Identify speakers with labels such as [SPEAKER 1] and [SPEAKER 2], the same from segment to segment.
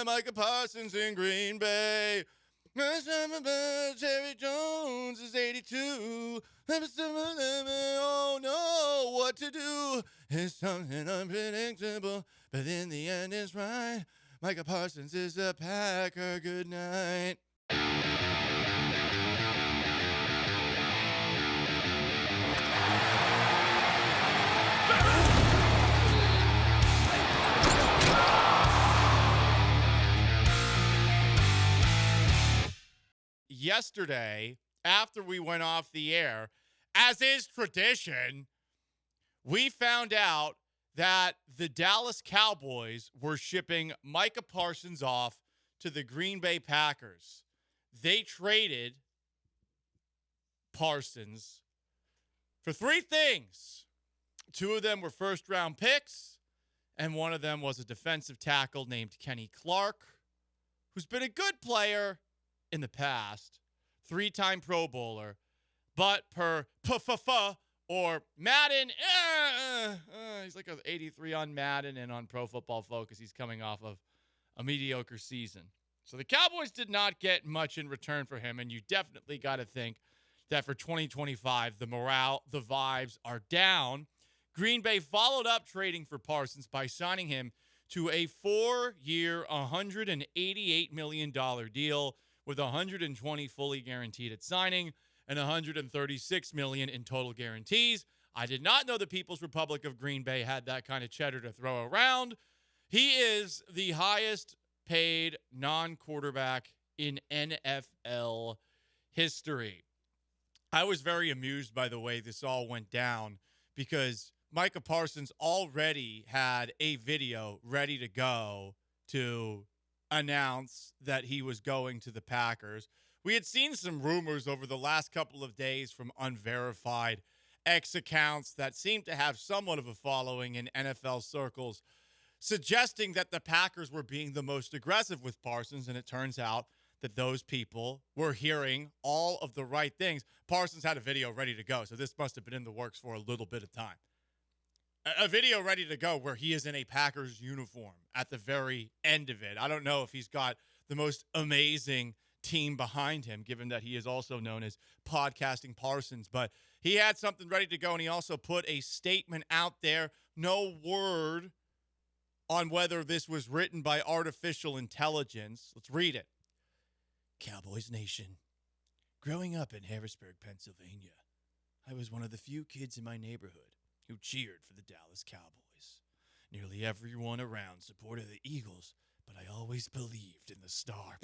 [SPEAKER 1] Micah Parsons in Green Bay. Jerry Jones is 82. Oh no, what to do is something unpredictable, but in the end it's right. Micah Parsons is a Packer. Good night. Yesterday, after we went off the air, as is tradition, we found out that the Dallas Cowboys were shipping Micah Parsons off to the Green Bay Packers. They traded Parsons for three things. Two of them were first-round picks, and one of them was a defensive tackle named Kenny Clark, who's been a good player in the past, three-time Pro Bowler, but per or Madden, he's like an 83 on Madden and on Pro Football Focus. He's coming off of a mediocre season. So the Cowboys did not get much in return for him, and you definitely got to think that for 2025, the morale, the vibes are down. Green Bay followed up trading for Parsons by signing him to a 4-year, $188 million deal with $120 fully guaranteed at signing and $136 million in total guarantees. I did not know the People's Republic of Green Bay had that kind of cheddar to throw around. He is the highest paid non-quarterback in NFL history. I was very amused by the way this all went down because Micah Parsons already had a video ready to go to announce that he was going to the Packers. We had seen some rumors over the last couple of days from unverified X accounts that seemed to have somewhat of a following in NFL circles, suggesting that the Packers were being the most aggressive with Parsons, and it turns out that those people were hearing all of the right things. Parsons had a video ready to go, so this must have been in the works for a little bit of time. A video ready to go where he is in a Packers uniform at the very end of it. I don't know if he's got the most amazing team behind him, given that he is also known as Podcasting Parsons, but he had something ready to go, and he also put a statement out there. No word on whether this was written by artificial intelligence. Let's read it. Cowboys Nation. Growing up in Harrisburg, Pennsylvania, I was one of the few kids in my neighborhood who cheered for the Dallas Cowboys. Nearly everyone around supported the Eagles, but I always believed in the Star.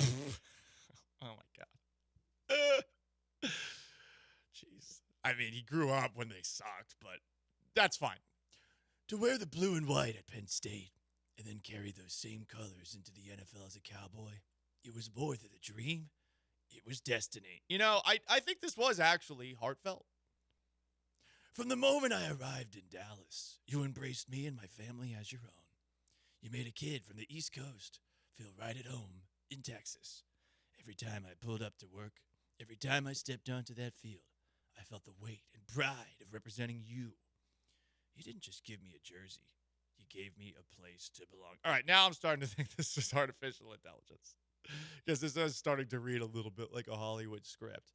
[SPEAKER 1] Oh, my God. Jeez. I mean, he grew up when they sucked, but that's fine. To wear the blue and white at Penn State and then carry those same colors into the NFL as a Cowboy, it was more than a dream. It was destiny. You know, I think this was actually heartfelt. From the moment I arrived in Dallas, you embraced me and my family as your own. You made a kid from the East Coast feel right at home in Texas. Every time I pulled up to work, every time I stepped onto that field, I felt the weight and pride of representing you. You didn't just give me a jersey. You gave me a place to belong. All right, now I'm starting to think this is artificial intelligence because this is starting to read a little bit like a Hollywood script.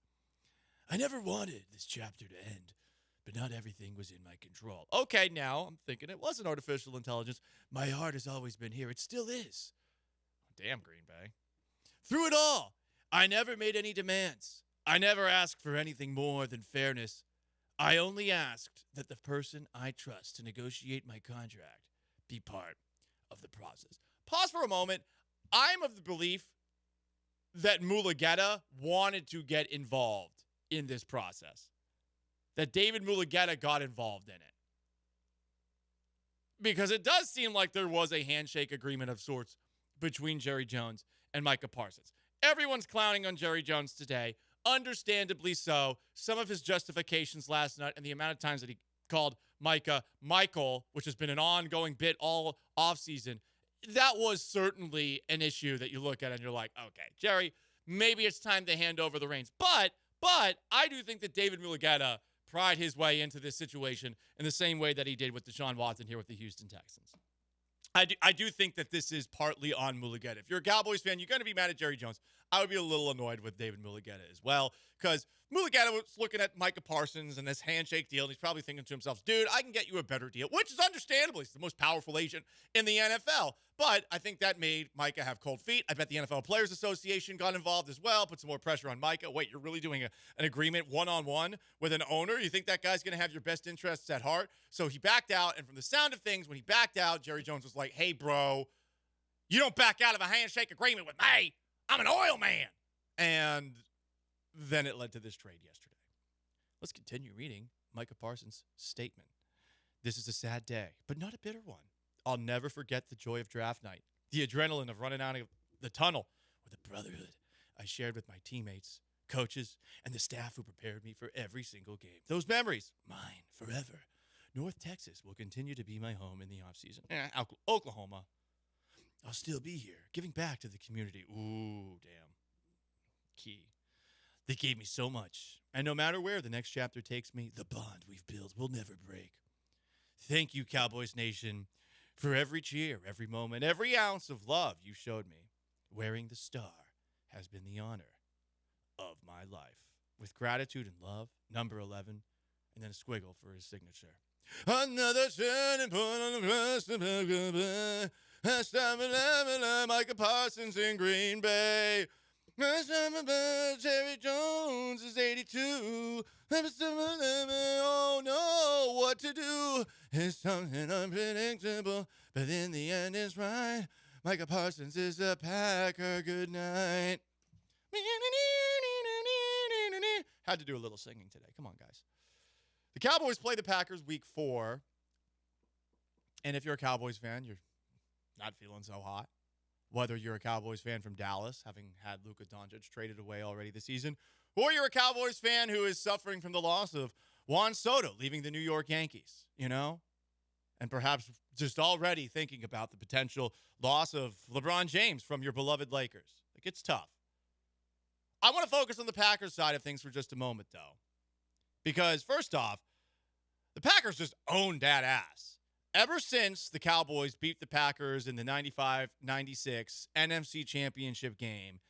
[SPEAKER 1] I never wanted this chapter to end, but not everything was in my control. Okay, now I'm thinking it wasn't artificial intelligence. My heart has always been here. It still is. Damn, Green Bay. Through it all, I never made any demands. I never asked for anything more than fairness. I only asked that the person I trust to negotiate my contract be part of the process. Pause for a moment. I'm of the belief that Mulugheta wanted to get involved in this process. That David Mulugheta got involved in it. Because it does seem like there was a handshake agreement of sorts between Jerry Jones and Micah Parsons. Everyone's clowning on Jerry Jones today. Understandably so. Some of his justifications last night and the amount of times that he called Micah Michael, which has been an ongoing bit all offseason, that was certainly an issue that you look at and you're like, okay, Jerry, maybe it's time to hand over the reins. But I do think that David Mulugheta pried his way into this situation in the same way that he did with Deshaun Watson here with the Houston Texans. I do think that this is partly on Mulugheta. If you're a Cowboys fan, you're going to be mad at Jerry Jones. I would be a little annoyed with David Mulugheta as well, because Mulugheta was looking at Micah Parsons and this handshake deal, and he's probably thinking to himself, dude, I can get you a better deal, which is understandable. He's the most powerful agent in the NFL. But I think that made Micah have cold feet. I bet the NFL Players Association got involved as well, put some more pressure on Micah. Wait, you're really doing an agreement one-on-one with an owner? You think that guy's going to have your best interests at heart? So he backed out, and from the sound of things, when he backed out, Jerry Jones was like, hey, bro, you don't back out of a handshake agreement with me. I'm an oil man. And then it led to this trade yesterday. Let's continue reading Micah Parsons' statement. This is a sad day, but not a bitter one. I'll never forget the joy of draft night, the adrenaline of running out of the tunnel, or the brotherhood I shared with my teammates, coaches, and the staff who prepared me for every single game. Those memories, mine forever. North Texas will continue to be my home in the offseason. Oklahoma, I'll still be here, giving back to the community. Ooh, damn. Key. They gave me so much, and no matter where the next chapter takes me, the bond we've built will never break. Thank you, Cowboys Nation, for every cheer, every moment, every ounce of love you showed me. Wearing the star has been the honor of my life. With gratitude and love, number 11, and then a squiggle for his signature. Another turning point on the rest of the Micah Parsons in Green Bay. Jerry Jones is 82. Oh no, what to do is something unpredictable, but in the end it's right. Micah Parsons is a Packer. Good night. Had to do a little singing today. Come on, guys. The Cowboys play the Packers week 4. And if you're a Cowboys fan, you're not feeling so hot. Whether you're a Cowboys fan from Dallas, having had Luka Doncic traded away already this season, or you're a Cowboys fan who is suffering from the loss of Juan Soto leaving the New York Yankees, and perhaps just already thinking about the potential loss of LeBron James from your beloved Lakers. Like, it's tough. I want to focus on the Packers side of things for just a moment, though, because first off, the Packers just owned that ass. Ever since the Cowboys beat the Packers in the 95-96 NFC Championship game,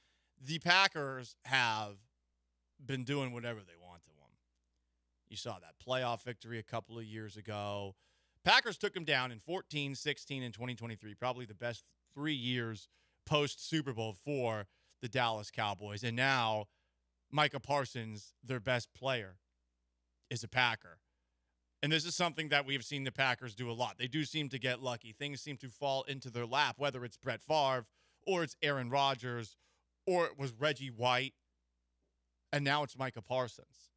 [SPEAKER 1] the Packers have been doing whatever they want to them. You saw that playoff victory a couple of years ago. Packers took them down in 14, 16, and 2023, probably the best 3 years post-Super Bowl for the Dallas Cowboys. And now Micah Parsons, their best player, is a Packer. And this is something that we've seen the Packers do a lot. They do seem to get lucky. Things seem to fall into their lap, whether it's Brett Favre or it's Aaron Rodgers or it was Reggie White. And now it's Micah Parsons.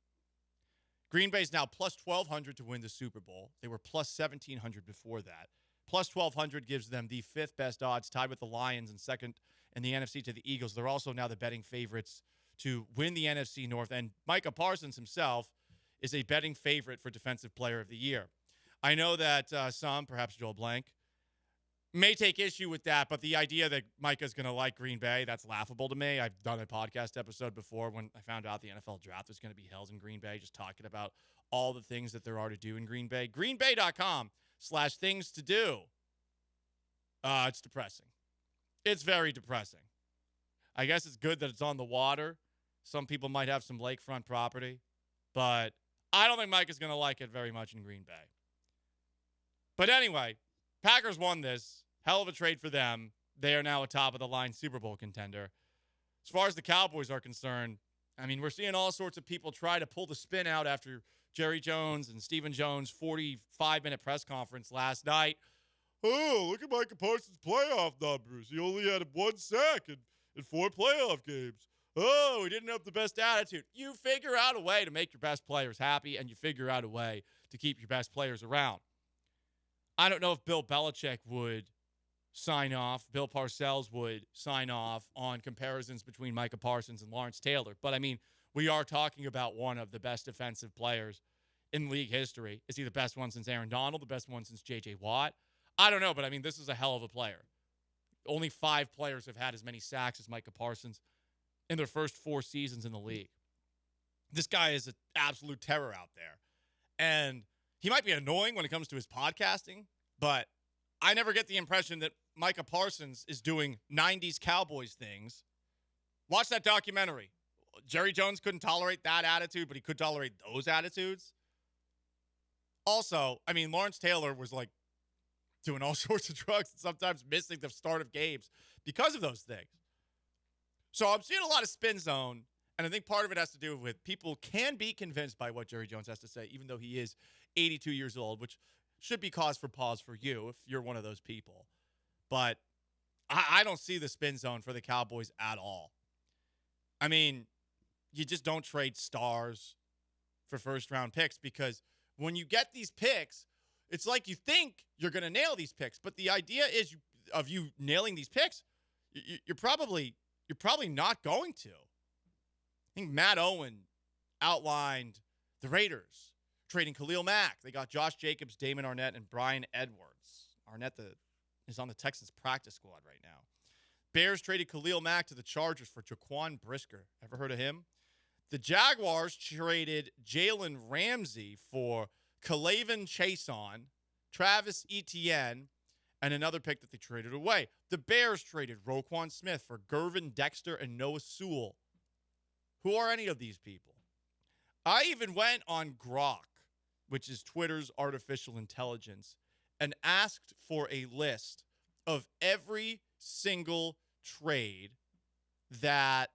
[SPEAKER 1] Green Bay's now plus 1,200 to win the Super Bowl. They were plus 1,700 before that. Plus 1,200 gives them the 5th best odds, tied with the Lions and second in the NFC to the Eagles. They're also now the betting favorites to win the NFC North. And Micah Parsons himself is a betting favorite for Defensive Player of the Year. I know that some, perhaps Joel Blank, may take issue with that, but the idea that Micah's going to like Green Bay, that's laughable to me. I've done a podcast episode before when I found out the NFL draft was going to be held in Green Bay, just talking about all the things that there are to do in Green Bay. greenbay.com/things to do. It's depressing. It's very depressing. I guess it's good that it's on the water. Some people might have some lakefront property, but I don't think Mike is going to like it very much in Green Bay. But anyway, Packers won this. Hell of a trade for them. They are now a top-of-the-line Super Bowl contender. As far as the Cowboys are concerned, I mean, we're seeing all sorts of people try to pull the spin out after Jerry Jones and Stephen Jones' 45-minute press conference last night. Oh, look at Micah Parsons' playoff numbers. He only had 1 sack in 4 playoff games. Oh, he didn't have the best attitude. You figure out a way to make your best players happy, and you figure out a way to keep your best players around. I don't know if Bill Belichick would sign off, Bill Parcells would sign off on comparisons between Micah Parsons and Lawrence Taylor. But, I mean, we are talking about one of the best defensive players in league history. Is he the best one since Aaron Donald, the best one since J.J. Watt? I don't know, but, I mean, this is a hell of a player. Only 5 players have had as many sacks as Micah Parsons in their first 4 seasons in the league. This guy is an absolute terror out there. And he might be annoying when it comes to his podcasting, but I never get the impression that Micah Parsons is doing 90s Cowboys things. Watch that documentary. Jerry Jones couldn't tolerate that attitude, but he could tolerate those attitudes. Also, I mean, Lawrence Taylor was like doing all sorts of drugs and sometimes missing the start of games because of those things. So I'm seeing a lot of spin zone, and I think part of it has to do with people can be convinced by what Jerry Jones has to say, even though he is 82 years old, which should be cause for pause for you if you're one of those people. But I don't see the spin zone for the Cowboys at all. I mean, you just don't trade stars for first-round picks because when you get these picks, it's like you think you're going to nail these picks. But the idea is of you nailing these picks, you're probably not going to. I think Matt Owen outlined the Raiders trading Khalil Mack. They got Josh Jacobs, Damon Arnett, and Brian Edwards. Arnett is on the Texans practice squad right now. Bears traded Khalil Mack to the Chargers for Jaquan Brisker. Ever heard of him? The Jaguars traded Jalen Ramsey for Kalavin Chason, Travis Etienne, and another pick that they traded away. The Bears traded Roquan Smith for Gervin Dexter and Noah Sewell. Who are any of these people? I even went on Grok, which is Twitter's artificial intelligence, and asked for a list of every single trade that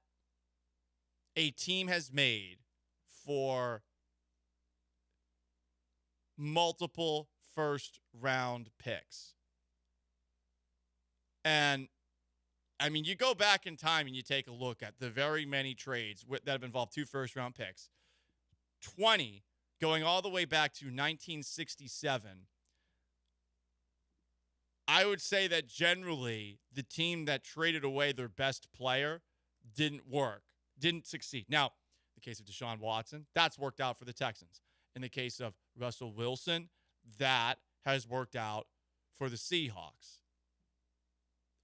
[SPEAKER 1] a team has made for multiple first-round picks. And, I mean, you go back in time and you take a look at the very many trades that have involved 2 first-round picks. 20 going all the way back to 1967. I would say that generally the team that traded away their best player didn't succeed. Now, in the case of Deshaun Watson, that's worked out for the Texans. In the case of Russell Wilson, that has worked out for the Seahawks.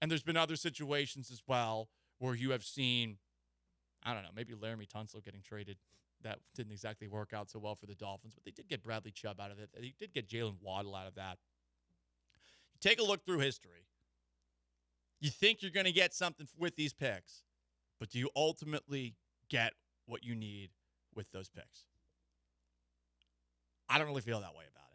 [SPEAKER 1] And there's been other situations as well where you have seen, I don't know, maybe Laramie Tunsil getting traded. That didn't exactly work out so well for the Dolphins, but they did get Bradley Chubb out of it. They did get Jalen Waddle out of that. You take a look through history. You think you're going to get something with these picks, but do you ultimately get what you need with those picks? I don't really feel that way about it.